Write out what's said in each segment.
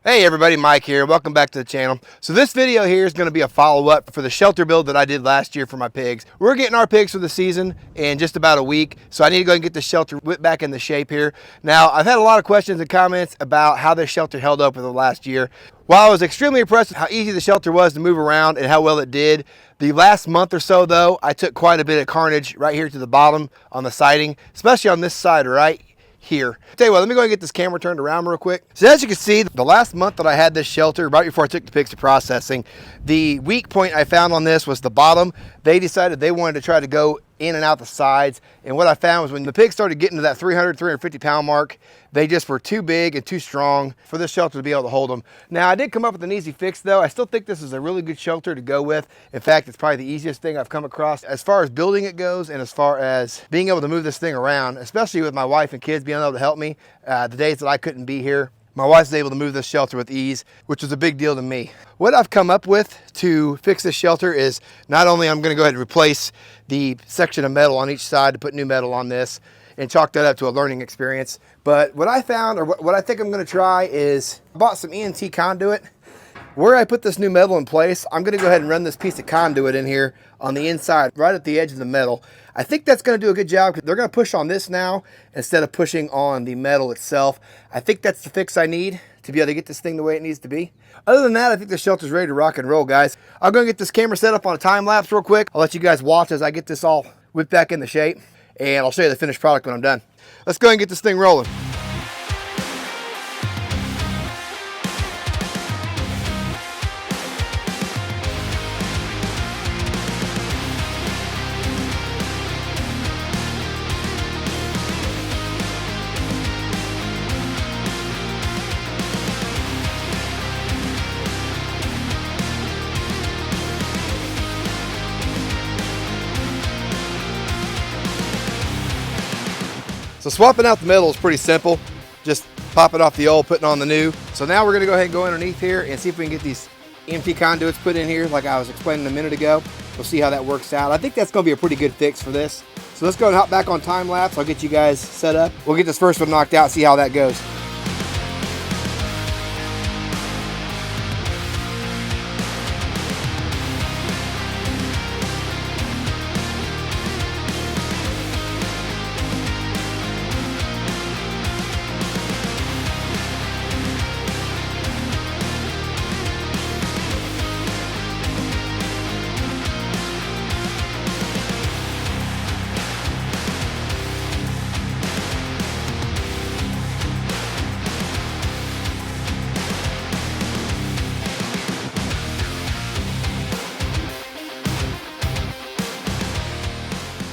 Hey everybody, Mike here. Welcome back to the channel. So this video here is going to be a follow-up for the shelter build that I did last year for my pigs. We're getting our pigs for the season in just about a week, so I need to go and get the shelter whipped back into shape here. Now, I've had a lot of questions and comments about how this shelter held up over the last year. While I was extremely impressed with how easy the shelter was to move around and how well it did, the last month or so though, I took quite a bit of carnage right here to the bottom on the siding, especially on this side right here. Tell you what, let me go and get this camera turned around real quick. So as you can see, the last month that I had this shelter, right before I took the pigs to processing, the weak point I found on this was the bottom. They decided they wanted to try to go in and out the sides, and what I found was when the pigs started getting to that 350 pound mark, they just were too big and too strong for this shelter to be able to hold them. Now, I did come up with an easy fix though. I still think this is a really good shelter to go with. In fact, it's probably the easiest thing I've come across as far as building it goes, and as far as being able to move this thing around, especially with my wife and kids being able to help me the days that I couldn't be here. My wife's able to move this shelter with ease, which is a big deal to me. What I've come up with to fix this shelter is not only I'm going to go ahead and replace the section of metal on each side to put new metal on this and chalk that up to a learning experience, but what I found, or what I think I'm going to try, is I bought some EMT conduit. Where I put this new metal in place, I'm going to go ahead and run this piece of conduit in here on the inside, right at the edge of the metal. I think that's going to do a good job because they're going to push on this now instead of pushing on the metal itself. I think that's the fix I need to be able to get this thing the way it needs to be. Other than that, I think the shelter's ready to rock and roll, guys. I'm going to get this camera set up on a time lapse real quick. I'll let you guys watch as I get this all whipped back into shape, and I'll show you the finished product when I'm done. Let's go ahead and get this thing rolling. So swapping out the metal is pretty simple. Just pop it off the old, putting on the new. So now we're gonna go ahead and go underneath here and see if we can get these EMT conduits put in here like I was explaining a minute ago. We'll see how that works out. I think that's gonna be a pretty good fix for this. So let's go and hop back on time lapse. I'll get you guys set up. We'll get this first one knocked out, see how that goes.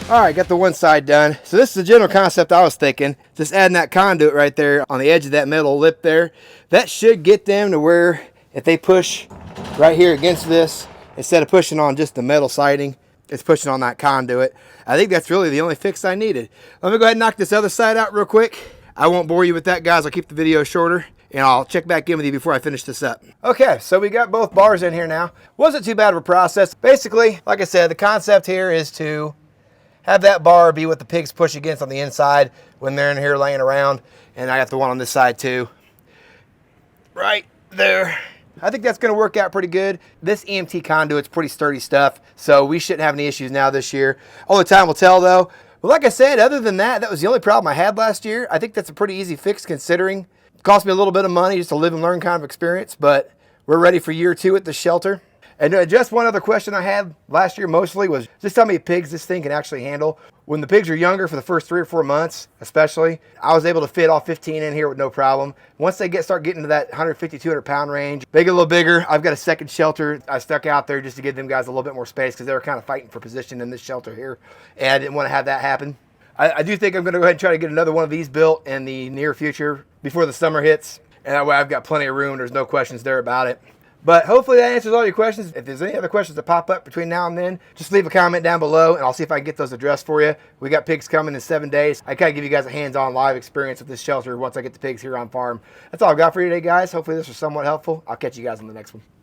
All right, got the one side done. So this is the general concept I was thinking. Just adding that conduit right there on the edge of that metal lip there. That should get them to where if they push right here against this, instead of pushing on just the metal siding, it's pushing on that conduit. I think that's really the only fix I needed. Let me go ahead and knock this other side out real quick. I won't bore you with that, guys. I'll keep the video shorter, and I'll check back in with you before I finish this up. Okay, so we got both bars in here now. Wasn't too bad of a process. Basically, like I said, the concept here is to have that bar be what the pigs push against on the inside when they're in here laying around. And I got the one on this side too. Right there. I think that's gonna work out pretty good. This EMT conduit's pretty sturdy stuff, so we shouldn't have any issues now this year. Only time will tell though. But like I said, other than that, that was the only problem I had last year. I think that's a pretty easy fix considering it cost me a little bit of money, just a live and learn kind of experience, but we're ready for year 2 at the shelter. And just one other question I had last year mostly was just how many pigs this thing can actually handle. When the pigs are younger, for the first 3 or 4 months especially, I was able to fit all 15 in here with no problem. Once they start getting to that 150, 200 pound range, they get a little bigger. I've got a second shelter I stuck out there just to give them guys a little bit more space because they were kind of fighting for position in this shelter here, and I didn't want to have that happen. I do think I'm going to go ahead and try to get another one of these built in the near future before the summer hits, and that way I've got plenty of room. There's no questions there about it. But hopefully that answers all your questions. If there's any other questions that pop up between now and then, just leave a comment down below and I'll see if I can get those addressed for you. We got pigs coming in 7 days. I kind of give you guys a hands-on live experience with this shelter once I get the pigs here on farm. That's all I've got for you today, guys. Hopefully this was somewhat helpful. I'll catch you guys on the next one.